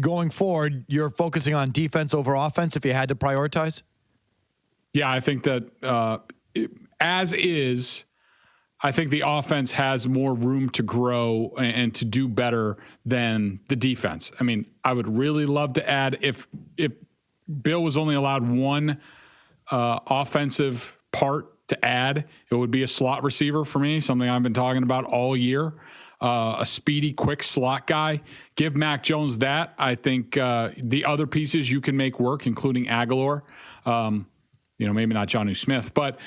going forward, you're focusing on defense over offense if you had to prioritize? Yeah, I think that as is, I think the offense has more room to grow and to do better than the defense. I mean, I would really love to add if Bill was only allowed one offensive part to add, it would be a slot receiver for me, something I've been talking about all year. A speedy, quick slot guy. Give Mac Jones that. I think the other pieces you can make work, including Aguilar. Maybe not Jonnu Smith, but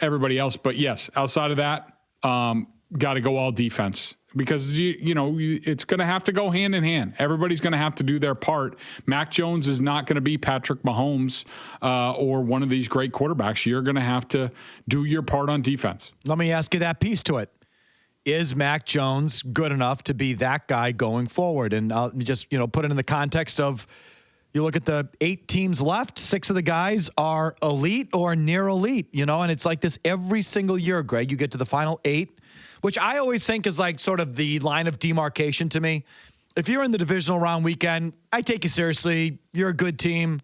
everybody else. But yes, outside of that, got to go all defense because it's going to have to go hand in hand. Everybody's going to have to do their part. Mac Jones is not going to be Patrick Mahomes or one of these great quarterbacks. You're going to have to do your part on defense. Let me ask you that piece to it. Is Mac Jones good enough to be that guy going forward? And I'll just, put it in the context of, you look at the 8 teams left, 6 of the guys are elite or near elite, and it's like this every single year, Greg. You get to the final 8, which I always think is like sort of the line of demarcation to me. If you're in the divisional round weekend, I take you seriously. You're a good team.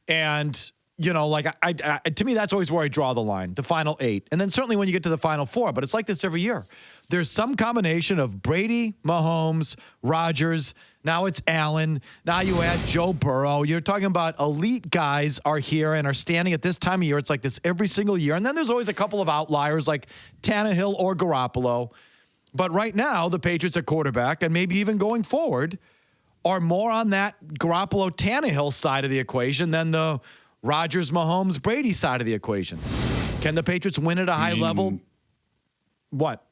And, to me, that's always where I draw the line, the final 8. And then certainly when you get to the final 4, but it's like this every year. There's some combination of Brady, Mahomes, Rodgers. Now it's Allen. Now you add Joe Burrow. You're talking about elite guys are here and are standing at this time of year. It's like this every single year. And then there's always a couple of outliers like Tannehill or Garoppolo. But right now, the Patriots at quarterback, and maybe even going forward, are more on that Garoppolo-Tannehill side of the equation than the Rodgers-Mahomes-Brady side of the equation. Can the Patriots win at a high level? What?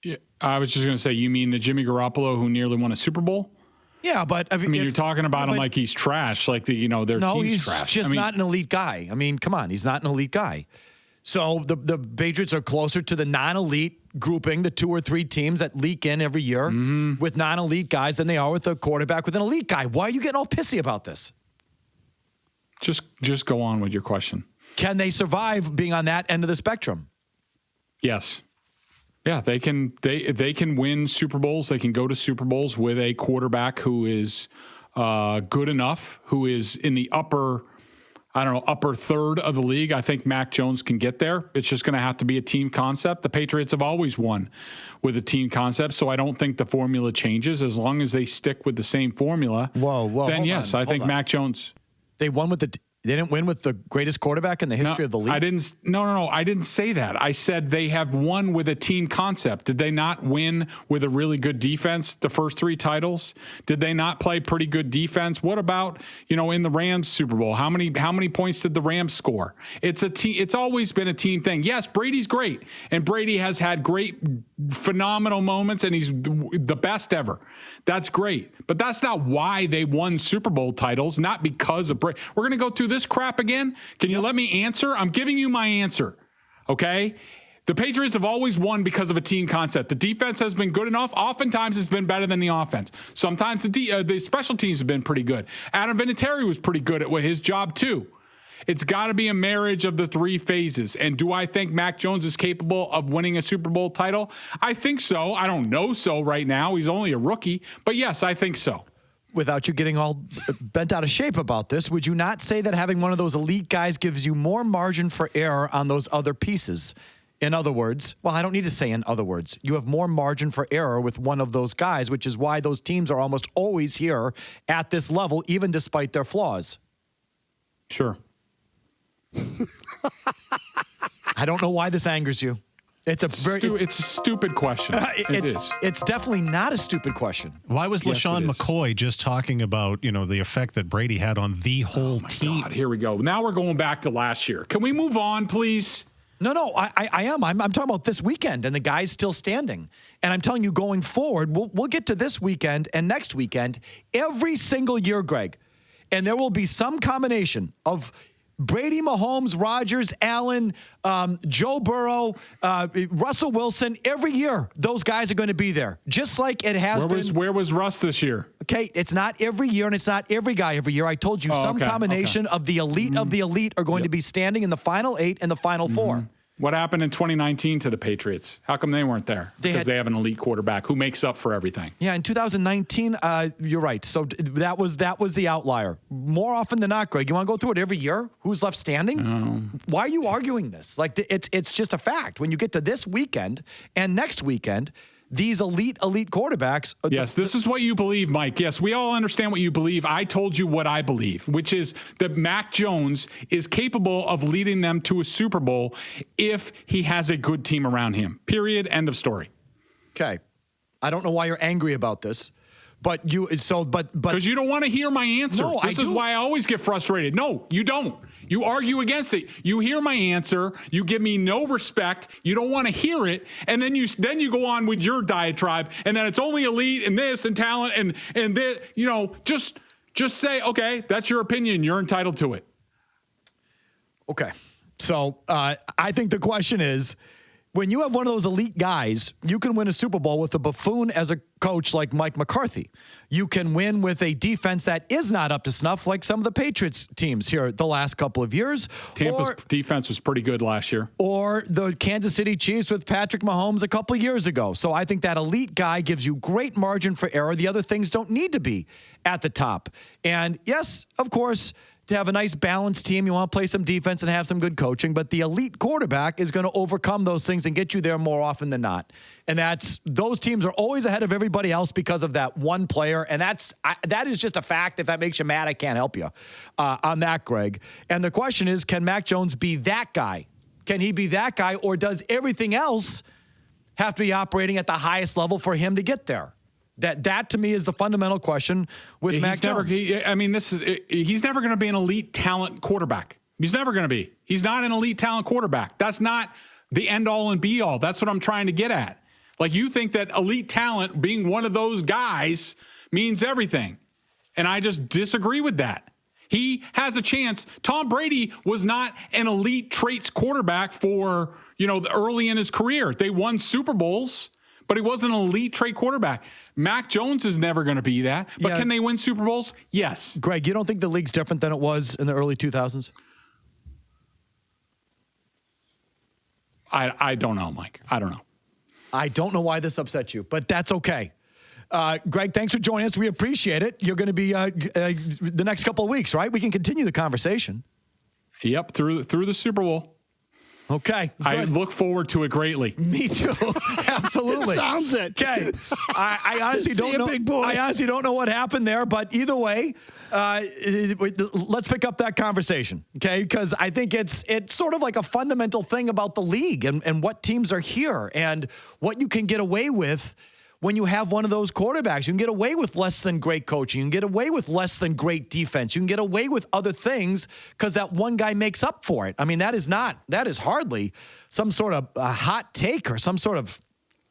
Yeah, I was just going to say, you mean the Jimmy Garoppolo who nearly won a Super Bowl? Yeah, but you're talking about him like he's trash, like their team's trash. He's just not an elite guy. I mean, come on, he's not an elite guy. So the Patriots are closer to the non-elite grouping, the 2 or 3 teams that leak in every year with non-elite guys than they are with a quarterback with an elite guy. Why are you getting all pissy about this? Just go on with your question. Can they survive being on that end of the spectrum? Yes. Yeah, they can win Super Bowls. They can go to Super Bowls with a quarterback who is good enough, who is in the upper third of the league. I think Mac Jones can get there. It's just going to have to be a team concept. The Patriots have always won with a team concept, so I don't think the formula changes as long as they stick with the same formula. Whoa! Then yes, I think Mac Jones. They won with They didn't win with the greatest quarterback in the history of the league? I didn't say that. I said they have won with a team concept. Did they not win with a really good defense the first 3 titles? Did they not play pretty good defense? What about, in the Rams Super Bowl? How many points did the Rams score? It's a team. It's always been a team thing. Yes, Brady's great. And Brady has had great, phenomenal moments, and he's the best ever. That's great. But that's not why they won Super Bowl titles, not because of Brady. We're going to go through this crap again? Can you let me answer? I'm giving you my answer, okay? The Patriots have always won because of a team concept. The defense has been good enough. Oftentimes, it's been better than the offense. Sometimes the special teams have been pretty good. Adam Vinatieri was pretty good at his job, too. It's got to be a marriage of the 3 phases. And do I think Mac Jones is capable of winning a Super Bowl title? I think so. I don't know so right now. He's only a rookie. But, yes, I think so. Without you getting all bent out of shape about this, would you not say that having one of those elite guys gives you more margin for error on those other pieces? In other words, well, I don't need to say in other words, you have more margin for error with one of those guys, which is why those teams are almost always here at this level, even despite their flaws. Sure. I don't know why this angers you. It's a stupid question. It is. It's definitely not a stupid question. Why was LaShawn McCoy just talking about, the effect that Brady had on the whole team? God, here we go. Now we're going back to last year. Can we move on, please? No, I am. I'm talking about this weekend and the guy's still standing. And I'm telling you, going forward, we'll get to this weekend and next weekend every single year, Greg. And there will be some combination of Brady, Mahomes, Rodgers, Allen, Joe Burrow, Russell Wilson. Every year, those guys are going to be there, just like it has been. Where was Russ this year? Okay, it's not every year, and it's not every guy every year. I told you combination of the elite of the elite are going to be standing in the final 8 and the final 4. What happened in 2019 to the Patriots? How come they weren't there? Because they have an elite quarterback who makes up for everything. Yeah, in 2019, you're right. So that was the outlier. More often than not, Greg, you want to go through it every year? Who's left standing? Why are you arguing this? Like, it's just a fact. When you get to this weekend and next weekend, these elite quarterbacks. Yes, this is what you believe, Mike. Yes, we all understand what you believe. I told you what I believe, which is that Mac Jones is capable of leading them to a Super Bowl if he has a good team around him. Period. End of story. Okay. I don't know why you're angry about this. But because you don't want to hear my answer. No, this is why I always get frustrated. No, you don't. You argue against it. You hear my answer. You give me no respect. You don't want to hear it, and then you go on with your diatribe, and then it's only elite and this and talent and this. You know, just say, okay, that's your opinion. You're entitled to it. Okay. So I think the question is, when you have one of those elite guys, you can win a Super Bowl with a buffoon as a coach like Mike McCarthy. You can win with a defense that is not up to snuff like some of the Patriots teams here the last couple of years. Tampa's defense was pretty good last year. Or the Kansas City Chiefs with Patrick Mahomes a couple of years ago. So I think that elite guy gives you great margin for error. The other things don't need to be at the top. And yes, of course, to have a nice balanced team, you want to play some defense and have some good coaching, but the elite quarterback is going to overcome those things and get you there more often than not. And those teams are always ahead of everybody else because of that one player. And that is just a fact. If that makes you mad, I can't help you on that, Greg. And the question is, can Mac Jones be that guy? Can he be that guy, or does everything else have to be operating at the highest level for him to get there? That to me is the fundamental question with Mac Jones. He's never going to be an elite talent quarterback. He's never going to be. He's not an elite talent quarterback. That's not the end all and be all. That's what I'm trying to get at. Like, you think that elite talent being one of those guys means everything. And I just disagree with that. He has a chance. Tom Brady was not an elite traits quarterback for, early in his career. They won Super Bowls, but he wasn't an elite trait quarterback. Mac Jones is never going to be that. But Can they win Super Bowls? Yes. Greg, you don't think the league's different than it was in the early 2000s? I don't know, Mike. I don't know. I don't know why this upsets you, but that's okay. Greg, thanks for joining us. We appreciate it. You're going to be the next couple of weeks, right? We can continue the conversation. Yep, through the Super Bowl. Okay. Good. I look forward to it greatly. Me too. Absolutely. Sounds it. Okay. I honestly don't know. Big boy. I honestly don't know what happened there, but either way, let's pick up that conversation. Okay. Because I think it's sort of like a fundamental thing about the league and what teams are here and what you can get away with when you have one of those quarterbacks. You can get away with less than great coaching. You can get away with less than great defense. You can get away with other things because that one guy makes up for it. I mean, that is hardly some sort of a hot take or some sort of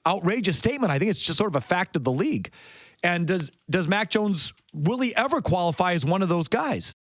outrageous statement. I think it's just sort of a fact of the league. And does Mac Jones, will he ever qualify as one of those guys?